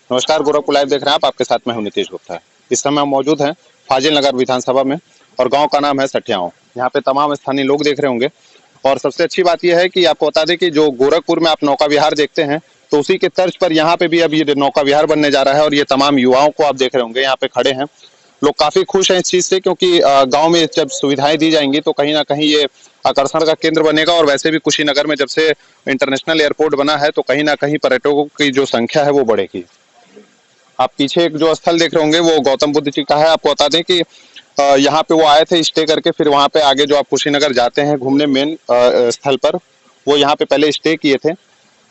नमस्कार, गोरखपुर लाइव देख रहे हैं आप। आपके साथ मैं हूं नितीश गुप्ता। इस समय हम मौजूद हैं फाजिल नगर विधानसभा में और गांव का नाम है सठियाओं। यहाँ पे तमाम स्थानीय लोग देख रहे होंगे और सबसे अच्छी बात यह है कि आपको बता दें कि जो गोरखपुर में आप नौका विहार देखते हैं तो उसी के तर्ज पर यहाँ पे भी अब ये नौका विहार बनने जा रहा है और ये तमाम युवाओं को आप देख रहे होंगे यहाँ पे खड़े हैं। लोग काफी खुश हैं इस चीज से, क्योंकि गांव में जब सुविधाएं दी जाएंगी तो कहीं ना कहीं ये आकर्षण का केंद्र बनेगा। और वैसे भी कुशीनगर में जब से इंटरनेशनल एयरपोर्ट बना है तो कहीं ना कहीं पर्यटकों की जो संख्या है वो बढ़ेगी। आप पीछे एक जो स्थल देख रहे होंगे वो गौतम बुद्ध जी का है। आपको बता दें कि यहाँ पे वो आए थे स्टे करके, फिर वहाँ पे आगे जो आप कुशीनगर जाते हैं घूमने मेन स्थल पर, वो यहाँ पे पहले स्टे किए थे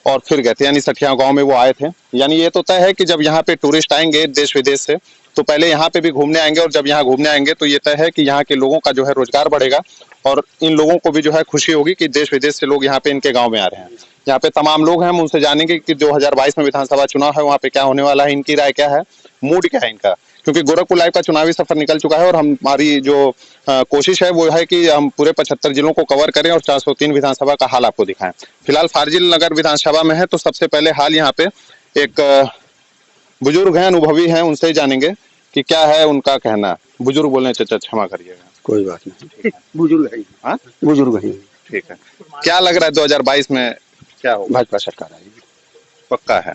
और फिर गए थे, यानी सठिया गांव में वो आए थे। यानी ये तो तय है कि जब यहाँ पे टूरिस्ट आएंगे देश विदेश से तो पहले यहाँ पे भी घूमने आएंगे, और जब यहाँ घूमने आएंगे तो ये तय है कि यहाँ के लोगों का जो है रोजगार बढ़ेगा और इन लोगों को भी जो है खुशी होगी कि देश विदेश से लोग यहाँ पे इनके गाँव में आ रहे हैं। यहाँ पे तमाम लोग हैं, हम उनसे जानेंगे कि 2022 में विधानसभा चुनाव है वहाँ पे क्या होने वाला है, इनकी राय क्या है, मूड क्या है इनका। क्योंकि गोरखपुर लाइव का चुनावी सफर निकल चुका है और हमारी जो कोशिश है वो है कि हम पूरे 75 जिलों को कवर करें और 403 विधानसभा का हाल आपको दिखाएं। फिलहाल फाजिल नगर विधानसभा में है तो सबसे पहले हाल यहाँ पे एक बुजुर्ग हैं, अनुभवी हैं, उनसे ही जानेंगे कि क्या है उनका कहना। बुजुर्ग बोलने चाचा क्षमा करिएगा। कोई बात नहीं, बुजुर्ग है। हाँ, बुजुर्ग है। ठीक है, क्या लग रहा है 2022 में क्या हो? भाजपा सरकार आएगी, पक्का है।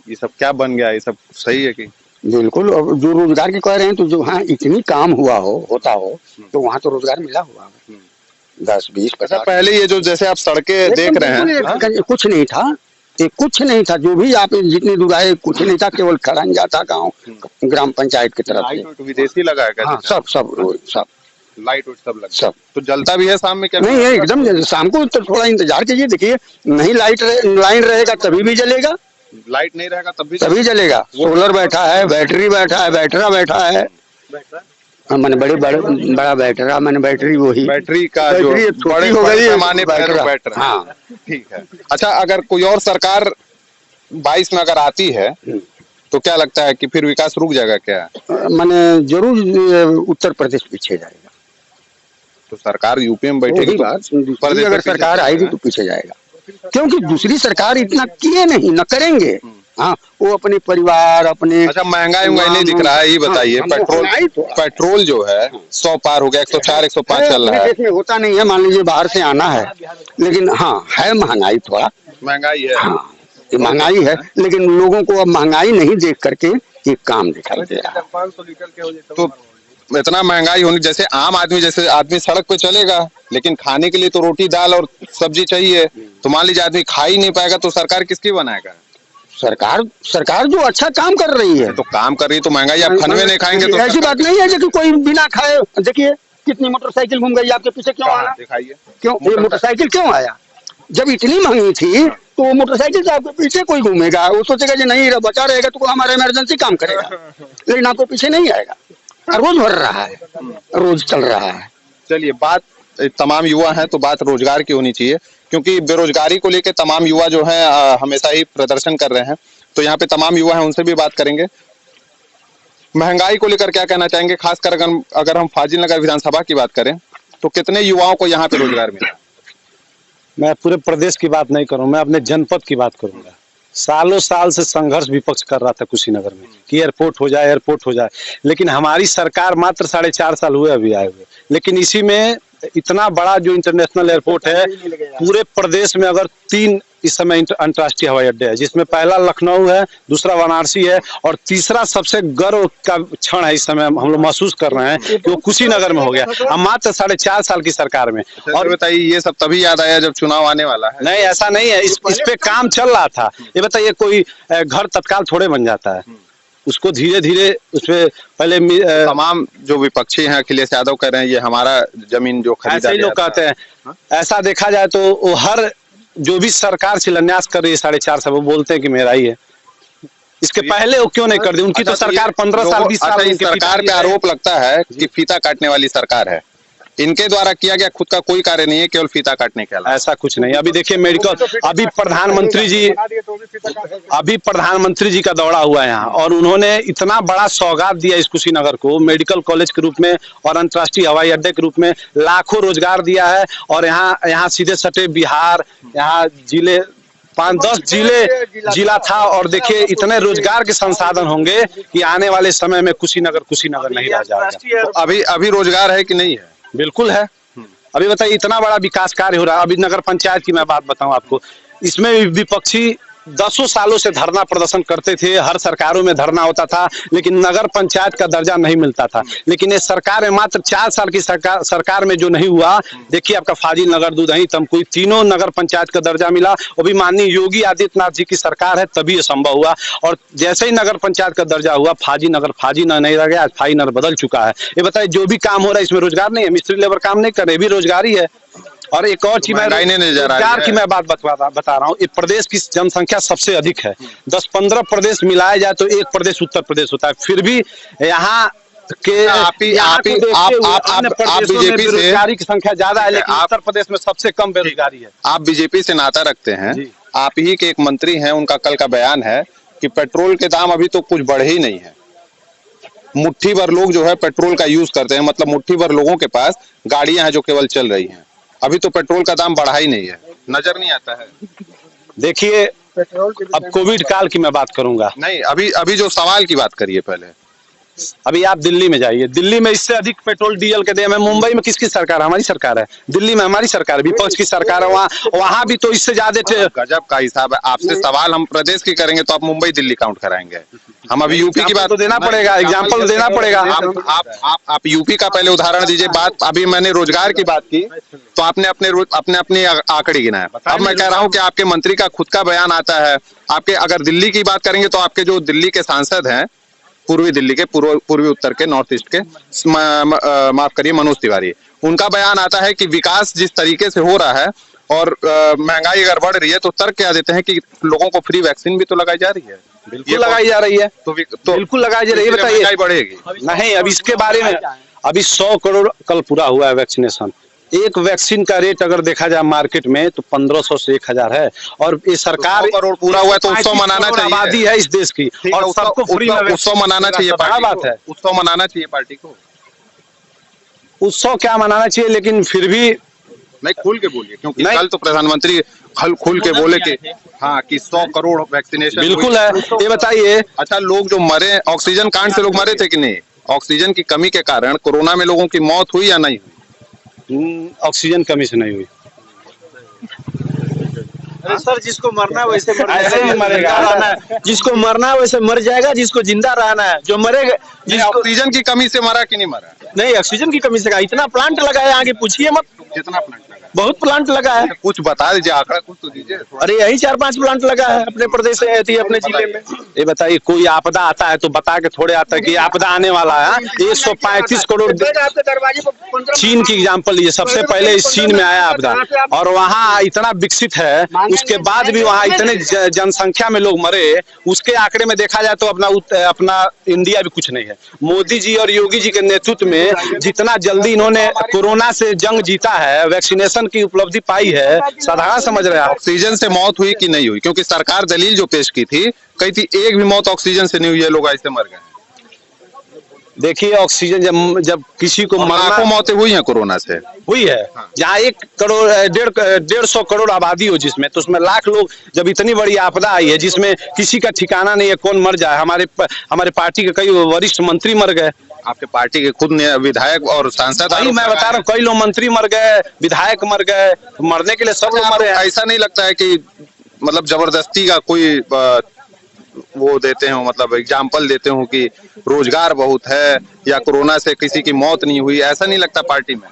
ये सब क्या बन गया, ये सब सही है कि बिल्कुल। और जो रोजगार की कह रहे हैं तो जो हाँ इतनी काम होता हो तो वहाँ तो रोजगार मिला हुआ है 10, 20, 50। पहले ये जो जैसे आप सड़कें देख रहे हैं कुछ नहीं था, ये कुछ नहीं था। जो भी आप जितनी दूर आए कुछ नहीं था, केवल खड़ंजा था गाँव ग्राम पंचायत की तरफ से। विदेशी लगा है? हाँ, सब लाइट सब लगा, सब तो जलता भी है शाम में? क्या नहीं है, एकदम शाम को तो थोड़ा इंतजार कीजिए, देखिए नहीं लाइन रहेगा तभी भी जलेगा, लाइट नहीं रहेगा तभी जलेगा। सोलर बैठा है, बैटरी बैठा है, बैटरा बैठा है, मैंने बड़ा बैटरा, मैंने बैटरी वही बैटरी का जो बड़ी हो गई है बैटरा। हाँ ठीक है। अच्छा, अगर कोई और सरकार 22 में अगर आती है तो क्या लगता है कि फिर विकास रुक जाएगा क्या? मैंने जरूर उत्तर प्रदेश पीछे जाएगा। तो सरकार यूपी में बैठेगी तो अगर सरकार आएगी तो पीछे जाएगा, क्योंकि दूसरी सरकार इतना किए नहीं, न करेंगे। हाँ, वो अपने परिवार अपने। अच्छा, महंगाई नहीं दिख रहा है, ये बताइए। पेट्रोल जो है 100 पार हो गया, 104, 105 चल रहा है। देश में होता नहीं है, मान लीजिए बाहर से आना है, लेकिन हाँ है महंगाई, थोड़ा महंगाई है। हाँ, ये महंगाई है, लेकिन लोगों को अब महंगाई नहीं देख करके ये काम दिखाई दे रहा है। तो इतना महंगाई होने, जैसे आम आदमी, जैसे आदमी सड़क पे चलेगा लेकिन खाने के लिए तो रोटी दाल और सब्जी चाहिए, तो मान लीजिए आदमी खा ही नहीं पाएगा तो सरकार किसकी बनाएगा? सरकार जो अच्छा काम कर रही है तो काम कर रही है तो महंगाई आप खनवे नहीं खाएंगे तो ऐसी बात नहीं है कि कोई बिना खाए। देखिए कितनी मोटरसाइकिल घूम गई आपके पीछे, क्यों आया? दिखाइए क्यों ये मोटरसाइकिल क्यों आया? जब इतनी महंगी थी तो वो मोटरसाइकिल से आपके पीछे कोई घूमेगा, वो सोचेगा कि नहीं बचा रहेगा तो हमारा इमरजेंसी काम करेगा, लेकिन आपको पीछे नहीं आएगा। रोज भर रहा है, रोज चल रहा है। चलिए, बात तमाम युवा हैं तो बात रोजगार की होनी चाहिए, क्योंकि बेरोजगारी को लेकर तमाम युवा जो हैं हमेशा ही प्रदर्शन कर रहे हैं। तो यहाँ पे तमाम युवा हैं, उनसे भी बात करेंगे। महंगाई को लेकर क्या कहना चाहेंगे, खासकर अगर हम फाजिल नगर विधानसभा की बात करें तो कितने युवाओं को यहाँ पे रोजगार मिला? मैं पूरे प्रदेश की बात नहीं करूँ, मैं अपने जनपद की बात करूंगा। सालों साल से संघर्ष विपक्ष कर रहा था कुशीनगर में कि एयरपोर्ट हो जाए, लेकिन हमारी सरकार मात्र 4.5 साल हुए अभी आए हुए, लेकिन इसी में इतना बड़ा जो इंटरनेशनल एयरपोर्ट है, पूरे प्रदेश में अगर 3 इस समय अंतर्राष्ट्रीय हवाई अड्डे है, जिसमें पहला लखनऊ है, दूसरा वाराणसी है और तीसरा सबसे गर्व का क्षण है इस समय हम लोग महसूस कर रहे हैं कि वो कुशीनगर में हो गया, हम मात्र 4.5 साल की सरकार में। और बताइए, ये सब तभी याद आया जब चुनाव आने वाला है? नहीं, ऐसा नहीं है, इस पे काम चल रहा था। ये बताइए, कोई घर तत्काल थोड़े बन जाता है, उसको धीरे धीरे उसपे पहले तमाम जो विपक्षी हैं, अखिलेश यादव कह रहे हैं ये हमारा जमीन जो खरीदा, ऐसे ही लोग कहते हैं। ऐसा देखा जाए तो हर जो भी सरकार शिलान्यास कर रही है 4.5 साल, वो बोलते हैं कि मेरा ही है। इसके पहले वो क्यों नहीं कर दी? उनकी तो सरकार 15 साल 20 साल सरकार पे आरोप लगता है कि फीता काटने वाली सरकार है, इनके द्वारा किया गया खुद का कोई कार्य नहीं है, केवल फीता काटने के अलावा। ऐसा कुछ नहीं। अभी देखिए मेडिकल, अभी प्रधानमंत्री जी का दौरा हुआ यहाँ और उन्होंने इतना बड़ा सौगात दिया इस कुशीनगर को मेडिकल कॉलेज के रूप में और अंतर्राष्ट्रीय हवाई अड्डे के रूप में, लाखों रोजगार दिया है। और यहाँ सीधे सटे बिहार, यहाँ जिले 5-10 जिला था, और देखिए इतने रोजगार के संसाधन होंगे कि आने वाले समय में कुशीनगर नहीं रह जाएगा। तो अभी रोजगार है कि नहीं है? बिल्कुल है। अभी बताइए, इतना बड़ा विकास कार्य हो रहा है। अभी नगर पंचायत की मैं बात बताऊं आपको, इसमें विपक्षी 10 सालों से धरना प्रदर्शन करते थे, हर सरकारों में धरना होता था, लेकिन नगर पंचायत का दर्जा नहीं मिलता था। लेकिन ये सरकार है, मात्र 4 साल की सरकार में जो नहीं हुआ, देखिए आपका फाजिल नगर, दुधही, तमकुही, तीनों नगर पंचायत का दर्जा मिला। वो भी माननीय योगी आदित्यनाथ जी की सरकार है, तभी ये संभव हुआ। और जैसे ही नगर पंचायत का दर्जा हुआ, फाजी नगर नहीं रह गया, आज फाजी नगर बदल चुका है। ये बताइए, जो भी काम हो रहा है इसमें रोजगार नहीं है, मिस्त्री लेबर काम नहीं कर रहे, भी रोजगार ही है। और एक और चीज, रोजगार की मैं बात बता रहा हूँ, इस प्रदेश की जनसंख्या सबसे अधिक है। 10-15 प्रदेश मिलाए जाए तो एक प्रदेश उत्तर प्रदेश होता है, फिर भी यहाँ के आप बीजेपी से बेरोजगारी की संख्या ज्यादा है, लेकिन उत्तर प्रदेश में सबसे कम बेरोजगारी है। आप बीजेपी से नाता रखते हैं, आप ही के एक मंत्री हैं, उनका कल का बयान है कि पेट्रोल के दाम अभी तो कुछ बढ़े ही नहीं है। मुट्ठी भर लोग जो है पेट्रोल का यूज करते हैं, मतलब मुट्ठी भर लोगों के पास गाड़ियां हैं जो केवल चल रही हैं। अभी तो पेट्रोल का दाम बढ़ा ही नहीं है, नजर नहीं आता है। देखिए, अब कोविड काल की मैं बात करूंगा। नहीं, अभी जो सवाल की बात करिए पहले। अभी आप दिल्ली में जाइए, दिल्ली में इससे अधिक पेट्रोल डीजल के दाम है। मुंबई में किसकी सरकार है? हमारी सरकार है। दिल्ली में हमारी सरकार है, विपक्ष की सरकार है। वहाँ भी तो इससे ज्यादा गजब का हिसाब है। आपसे सवाल हम प्रदेश की करेंगे तो आप मुंबई दिल्ली काउंट कराएंगे। हम अभी यूपी की बात तो देना पड़ेगा, एग्जाम्पल देना पड़ेगा। आप यूपी का पहले उदाहरण दीजिए। बात अभी मैंने रोजगार की बात की तो आपने अपने आंकड़े गिनाए। अब मैं कह रहा हूँ कि आपके मंत्री का खुद का बयान आता है। आपके अगर दिल्ली की बात करेंगे तो आपके जो दिल्ली के सांसद हैं, पूर्वी दिल्ली के, पूर्वी उत्तर के, नॉर्थ ईस्ट के, माफ करिए, मनोज तिवारी, उनका बयान आता है कि विकास जिस तरीके से हो रहा है और महंगाई अगर बढ़ रही है तो तर्क क्या देते हैं कि लोगों को फ्री वैक्सीन भी तो लगाई जा रही है। बिल्कुल लगाई जा रही है, तो बिल्कुल लगाई जा रही है। बताइए, महंगाई बढ़ेगी नहीं? अब इसके बारे में अभी 100 करोड़ कल पूरा हुआ है वैक्सीनेशन। एक वैक्सीन का रेट अगर देखा जाए मार्केट में तो 1500 से 1000 है, और ये सरकार करोड़ पूरा हुआ है तो उत्सव मनाना चाहिए। आबादी है इस देश की, और सबको फ्री में उत्सव मनाना चाहिए। बड़ा बात है, उत्सव मनाना चाहिए पार्टी को। उत्सव क्या मनाना चाहिए, लेकिन फिर भी नहीं, खुल के बोलिए, क्योंकि कल तो प्रधानमंत्री खुल के बोले कि हाँ कि 100 करोड़ वैक्सीनेशन बिल्कुल है। ये बताइए, अच्छा, लोग जो मरे, ऑक्सीजन कांड से लोग मरे थे कि नहीं? ऑक्सीजन की कमी के कारण कोरोना में लोगों की मौत हुई या नहीं हुई? ऑक्सीजन कमी से नहीं हुई। अरे सर, जिसको मरना है वैसे ऐसे ही मरेगा, जिसको मरना है वैसे मर जाएगा, जिसको जिंदा रहना है जो मरेगा। ऑक्सीजन की कमी से मरा कि नहीं मरा? नहीं, ऑक्सीजन की कमी से, इतना प्लांट लगा है आगे, पूछिए मत। कितना प्लांट लगा? बहुत प्लांट लगा है। कुछ बता दीजिए, आंकड़ा कुछ तो दीजिए। अरे यही 4-5 प्लांट लगा है अपने प्रदेश से, अपने जिले में। ये बताइए, कोई आपदा आता है तो बता के थोड़े आता है कि आपदा आने वाला है। 135 करोड़ चीन की एग्जांपल लीजिए, सबसे पहले इस चीन में आया आपदा, और वहाँ इतना विकसित है, उसके बाद भी वहाँ इतने जनसंख्या में लोग मरे। उसके आंकड़े में देखा जाए तो अपना इंडिया भी कुछ नहीं है। मोदी जी और योगी जी के नेतृत्व में जितना जल्दी इन्होंने कोरोना से जंग जीता है, वैक्सीनेशन की उपलब्धि पाई है, साधारण समझ रहे हैं। ऑक्सीजन से मौत हुई कि नहीं हुई? क्योंकि सरकार दलील जो पेश की थी, कही थी एक भी मौत ऑक्सीजन से नहीं हुई है, लोग ऐसे मर गए। देखिए, ऑक्सीजन जब किसी को लाखों मौतें हुई हैं कोरोना से, हुई है। जहाँ 1.5 करोड़ आबादी हो जिसमें, तो उसमें लाख लोग, जब इतनी बड़ी आपदा आई है जिसमें किसी का ठिकाना नहीं है कौन मर जाए। हमारे पार्टी के कई वरिष्ठ मंत्री मर गए। आपके पार्टी के खुद विधायक और सांसद, मैं बता रहा हूँ, कई लोग मंत्री मर गए, विधायक मर गए। तो मरने के लिए सब लोग मरे। ऐसा नहीं लगता है कि मतलब जबरदस्ती का कोई वो देते हो, मतलब एग्जाम्पल देते हो कि रोजगार बहुत है या कोरोना से किसी की मौत नहीं हुई? ऐसा नहीं लगता पार्टी में?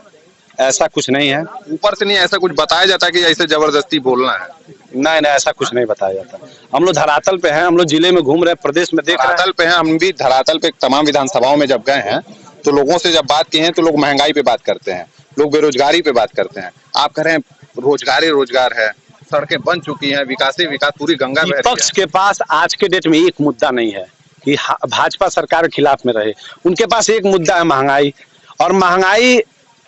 ऐसा कुछ नहीं है, ऊपर से नहीं ऐसा कुछ बताया जाता कि ऐसे जबरदस्ती बोलना है? नहीं, ऐसा कुछ नहीं बताया जाता। हम लोग धरातल पे हैं, हम लोग जिले में घूम रहे हैं, प्रदेश में देख धरातल पे हैं। हम भी धरातल पे तमाम विधानसभाओं में जब गए हैं तो लोगों से जब बात की है तो लोग महंगाई पे बात करते हैं, लोग बेरोजगारी पे बात करते हैं। आप कह रहे हैं रोजगार है, सड़कें बन चुकी हैं, विकास पूरी गंगा बह रही है। विपक्ष के पास आज के डेट में एक मुद्दा नहीं है कि भाजपा सरकार के खिलाफ में रहे। उनके पास एक मुद्दा है महंगाई, और महंगाई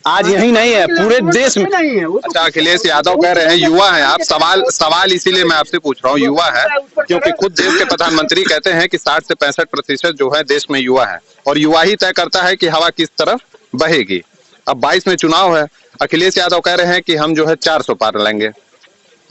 आज यही नहीं है, पूरे देश में नहीं है। अच्छा, अखिलेश यादव कह रहे हैं युवा हैं आप। सवाल इसीलिए मैं आपसे पूछ रहा हूँ, युवा है क्योंकि खुद देश के प्रधानमंत्री कहते हैं कि 60 से 65% जो है देश में युवा है, और युवा ही तय करता है कि हवा किस तरफ बहेगी। अब 22 में चुनाव है, अखिलेश यादव कह रहे हैं कि हम जो है 400 पार लेंगे,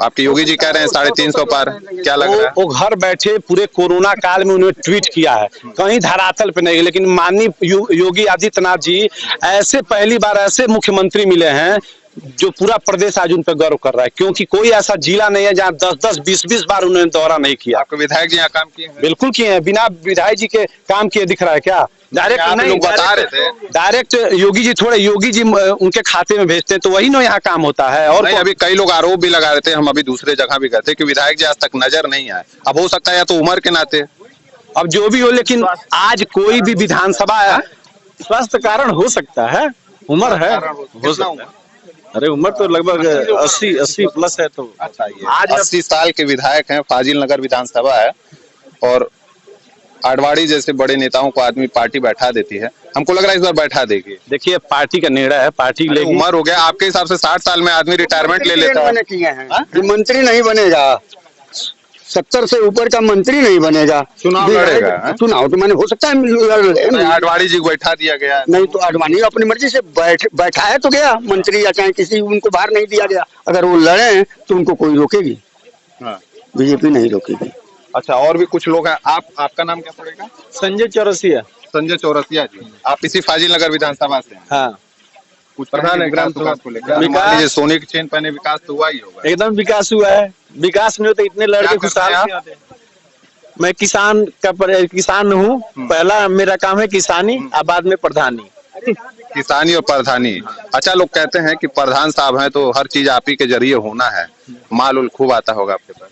आपके योगी जी कह रहे हैं 350 पार, क्या लग रहा है? वो घर बैठे पूरे कोरोना काल में उन्होंने ट्वीट किया है, कहीं धरातल पे नहीं, लेकिन माननीय योगी आदित्यनाथ जी ऐसे पहली बार ऐसे मुख्यमंत्री मिले हैं जो पूरा प्रदेश आज उन पर गौरव कर रहा है, क्योंकि कोई ऐसा जिला नहीं है जहाँ 10-10, 20-20 बार उन्होंने दौरा नहीं किया। आपके विधायक जी यहाँ काम किए हैं? बिल्कुल किए हैं, बिना विधायक जी के काम किए दिख रहा है क्या? डायरेक्ट आप नहीं, लोग बता रहे थे डायरेक्ट योगी जी उनके खाते में भेजते हैं, तो वही ना यहाँ काम होता है। और नहीं, अभी कई लोग आरोप भी लगा रहे थे, हम अभी दूसरे जगह भी गए थे कि विधायक जी आज तक नजर नहीं आए। अब हो सकता है या तो उम्र के नाते, अब जो भी हो, लेकिन आज कोई भी विधानसभा स्वास्थ्य कारण हो सकता है, उम्र है, हो सकता है। अरे उम्र तो लगभग 80 प्लस है। तो अच्छा, आज 80 साल के विधायक हैं, फाजिल नगर विधानसभा है, और आडवाणी जैसे बड़े नेताओं को आदमी पार्टी बैठा देती है। हमको लग रहा है इस बार बैठा देगी। देखिए पार्टी का निर्णय है, पार्टी लेगी। उम्र हो गया आपके हिसाब से 60 साल में आदमी रिटायरमेंट ले लेता है। ये मंत्री नहीं बनेगा, 70 से ऊपर का मंत्री नहीं बनेगा, चुनाव लड़ेगा। चुनाव तो मैंने हो सकता है लड़ ले। आडवाणी जी को बैठा दिया गया नहीं तो आडवाणी अपनी मर्जी से बैठाया तो गया मंत्री, या चाहे किसी उनको बाहर नहीं दिया गया। अगर वो लड़े तो उनको कोई रोकेगी? बीजेपी नहीं रोकेगी। अच्छा, और भी कुछ लोग हैं। आपका नाम क्या पड़ेगा? संजय चौरसिया। संजय चौरसिया जी, आप इसी फाजिल नगर विधानसभा से हैं? हाँ, कुछ प्रधान विकास को लेकर मान लीजिए सोने की चेन पहने विकास तो हुआ ही होगा। एकदम विकास हुआ है। विकास नहीं होता इतने लड़के खुशहाल नहीं होते। मैं किसान हूँ। पहला मेरा काम है किसानी, और बाद में प्रधानी। किसानी और प्रधानी। अच्छा, लोग कहते हैं कि प्रधान साहब हैं तो हर चीज आप ही के जरिए होना है, माल उल खूब आता होगा आपके पास?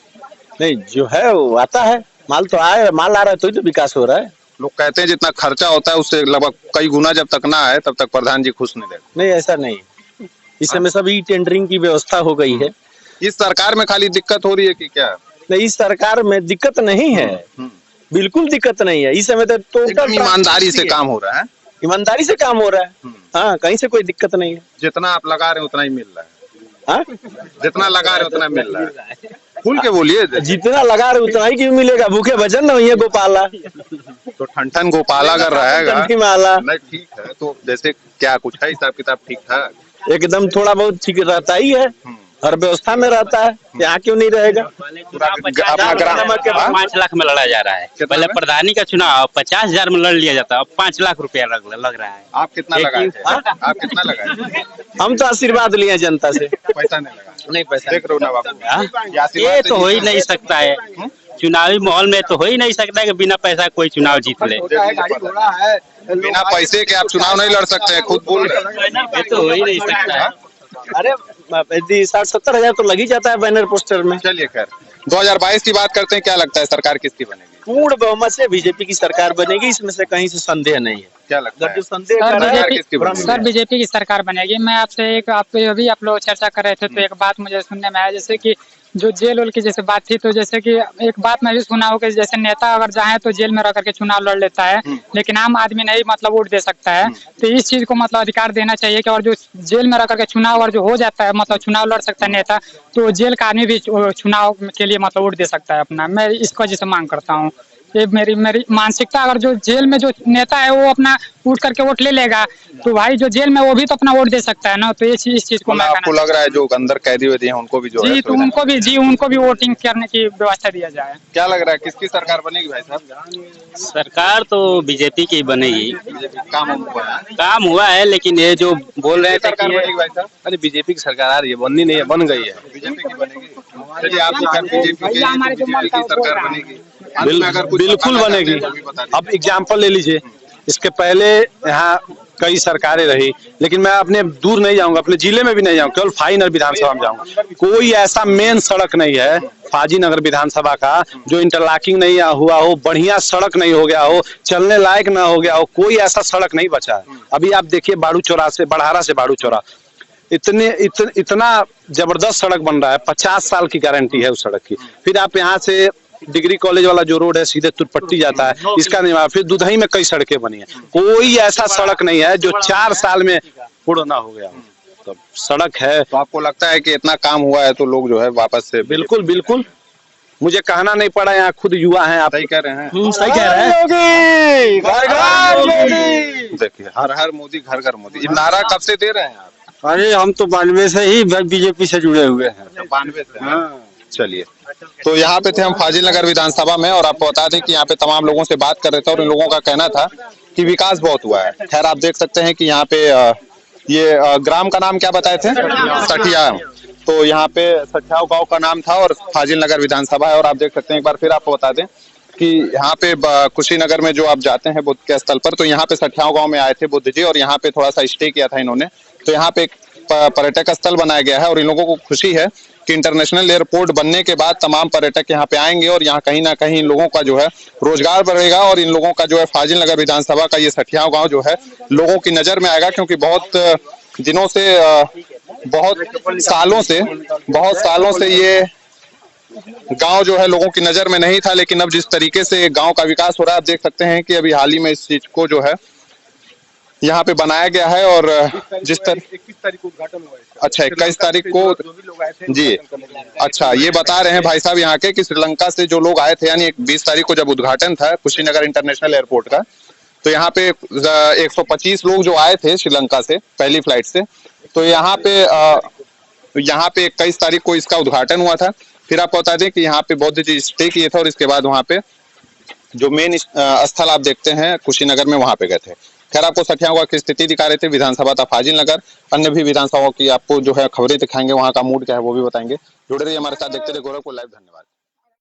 नहीं, जो है वो आता है, माल तो आए, माल आ रहा है तो विकास हो रहा है। लोग कहते हैं जितना खर्चा होता है उससे लगभग कई गुना जब तक ना आए तब तक प्रधान जी खुश नहीं रहते। नहीं, ऐसा नहीं। इस समय सभी टेंडरिंग की व्यवस्था हो गई है। इस सरकार में खाली दिक्कत हो रही है कि क्या? नहीं, इस सरकार में दिक्कत नहीं है, बिल्कुल दिक्कत नहीं है। इस समय तो टोटल ईमानदारी से काम हो रहा है। ईमानदारी से काम हो रहा है। हाँ, कहीं से कोई दिक्कत नहीं है। जितना आप लगा रहे हैं उतना ही मिल रहा है। हाँ, जितना लगा रहे उतना मिल रहा है। खुल के बोलिए। जितना लगा रहे उतना ही क्यों मिलेगा? भूखे भजन न हुई है गोपाला, तो ठन गोपाला कर रहेगा। नहीं, ठीक है। तो जैसे क्या कुछ है हिसाब किताब ठीक ठाक? एकदम थोड़ा बहुत ठीक रहता ही है, हर व्यवस्था में रहता है। यहाँ क्यों नहीं रहेगा? अपना ग्राम 5 लाख में लड़ा जा रहा है। पहले प्रधानी का चुनाव 50,000 में लड़ लिया जाता, अब 5 लाख रुपया लग रहा है। आप कितना लगाए थे? आप कितना लगाए? हम तो आशीर्वाद लिए जनता से। पैसा नहीं लगा? नहीं, पैसा देख रहे हो ना बाबू, ये तो हो ही नहीं सकता है। चुनावी माहौल में तो हो ही नहीं सकता है कि बिना पैसा कोई चुनाव जीत ले। बिना पैसे के आप चुनाव नहीं लड़ सकते हैं, खुद बोल रहे हैं। ये तो हो ही नहीं सकता है। अरे 60-70 हजार तो लग ही जाता है बैनर पोस्टर में। चलिए खैर, 2022 की बात करते हैं। क्या लगता है सरकार किसकी बनेगी? पूर्ण बहुमत से बीजेपी की सरकार बनेगी, इसमें से कहीं से संदेह नहीं है। क्या लगता है? जो संदेह सर, कर रहा है, सर बीजेपी की सरकार बनेगी। मैं आपसे एक अभी आप लोग चर्चा कर रहे थे तो एक बात मुझे सुनने में आया, जैसे कि जो जेल उल की जैसे बात थी, तो जैसे कि एक बात मैं भी सुना हो कि जैसे नेता अगर चाहे तो जेल में रह करके चुनाव लड़ लेता है, लेकिन आम आदमी नहीं मतलब वोट दे सकता है। तो इस चीज को मतलब अधिकार देना चाहिए कि और जो जेल में रह करके चुनाव और जो हो जाता है मतलब चुनाव लड़ सकता है नेता, तो जेल का आदमी भी चुनाव के लिए मतलब वोट दे सकता है अपना। मैं इसको वजह से मांग करता हूँ। ये मेरी मानसिकता, अगर जो जेल में जो नेता है वो अपना उठ करके वोट ले लेगा, तो भाई जो जेल में वो भी तो अपना वोट दे सकता है ना। तो इस चीज को मैं आपको लग रहा है जो अंदर कैदी हुए हैं उनको भी जो जी, तो उनको भी वोटिंग करने की व्यवस्था दिया जाए। क्या लग रहा है किसकी सरकार बनेगी भाई साहब? सरकार तो बीजेपी की बनेगी। काम हुआ है, लेकिन ये जो बोल रहे थे सरकार बनेगी भाई साहब? अरे बीजेपी की सरकार आ रही है, बननी नहीं है, बन गई है। बीजेपी की बनेगी। चलिए, आप बीजेपी की सरकार बनेगी? बिल्कुल बनेगी। अब एग्जाम्पल ले लीजिए, इसके पहले यहाँ कई सरकारें रही, लेकिन मैं अपने दूर नहीं जाऊंगा, अपने जिले में भी नहीं जाऊंगा, केवल फाजिल विधानसभा में जाऊंगा। कोई ऐसा मेन सड़क नहीं है फाजिल नगर विधानसभा का जो इंटरलॉकिंग नहीं हुआ हो, बढ़िया सड़क नहीं हो गया हो, चलने लायक ना हो गया हो। कोई ऐसा सड़क नहीं बचा है। अभी आप देखिए बाड़ू चौरा से बड़हारा से बाड़ू चौरा इतना जबरदस्त सड़क बन रहा है, 50 साल की गारंटी है उस सड़क की। फिर आप यहाँ से डिग्री कॉलेज वाला जो रोड है सीधे तुरपट्टी जाता है, इसका निर्माण। फिर दुधई में कई सड़कें बनी है, कोई ऐसा सड़क नहीं है जो 4 साल में पूर्ण ना हो गया। तो सड़क है। तो आपको लगता है कि इतना काम हुआ है तो लोग जो है वापस से? बिल्कुल बिल्कुल, मुझे कहना नहीं पड़ा, यहाँ खुद युवा हैं। आप सही कह रहे हैं। सही कह रहे हैं। देखिए, हर हर मोदी घर घर मोदी, ये नारा कब से दे रहे हैं आप? अरे हम तो 92 से ही बीजेपी से जुड़े हुए हैं। 92 से। चलिए, तो यहाँ पे थे हम फाजिल नगर विधानसभा में, और आपको बता दें कि यहाँ पे तमाम लोगों से बात कर रहे थे और इन लोगों का कहना था कि विकास बहुत हुआ है। खैर, आप देख सकते हैं कि यहाँ पे ये ग्राम का नाम क्या बताए थे? सठिया। तो यहाँ पे सठियाव गांव का नाम था और फाजिल नगर विधानसभा है। और आप देख सकते हैं, एक बार फिर आपको बता दें कि यहाँ पे कुशीनगर में जो आप जाते हैं बुद्ध के स्थल पर, तो यहाँ पे सठियाव गांव में आए थे बुद्ध जी, और यहाँ पे थोड़ा सा स्टे किया था इन्होंने। तो यहाँ पे एक पर्यटक स्थल बनाया गया है और इन लोगों को खुशी है कि इंटरनेशनल एयरपोर्ट बनने के बाद तमाम पर्यटक यहाँ पे आएंगे और यहाँ कहीं ना कहीं इन लोगों का जो है रोजगार बढ़ेगा, और इन लोगों का जो है फाजिल नगर विधानसभा का ये सठियाव गांव जो है लोगों की नजर में आएगा, क्योंकि बहुत दिनों से बहुत सालों से ये गांव जो है लोगों की नजर में नहीं था। लेकिन अब जिस तरीके से गांव का विकास हो रहा है, आप देख सकते हैं कि अभी हाल ही में इस चीज को जो है यहाँ पे बनाया गया है। और जिस तरह 21 तारीख को उद्घाटन हुआ है। अच्छा, 21 तारीख को जो भी लोग आए थे जी। अच्छा, ये बता रहे हैं भाई साहब यहाँ के कि श्रीलंका से जो लोग आए थे, यानी 20 तारीख को जब उद्घाटन था कुशीनगर इंटरनेशनल एयरपोर्ट का, तो यहाँ पे 125 लोग जो आए थे श्रीलंका से पहली फ्लाइट से, तो यहाँ पे 21 तारीख को इसका उद्घाटन हुआ था। फिर आपको बता दें कि यहाँ पे बौद्ध जी स्टे किए थे और इसके बाद वहाँ पे जो मेन स्थल आप देखते हैं कुशीनगर में, वहाँ पे गए थे। खैर, आपको सठिया गांव की स्थिति दिखा रहे थे, विधानसभा था फाजिल नगर। अन्य भी विधानसभाओं की आपको जो है खबरें दिखाएंगे, वहाँ का मूड क्या है वो भी बताएंगे। जुड़े रहिए हमारे साथ, देखते रहिए गोरखपुर लाइव। धन्यवाद।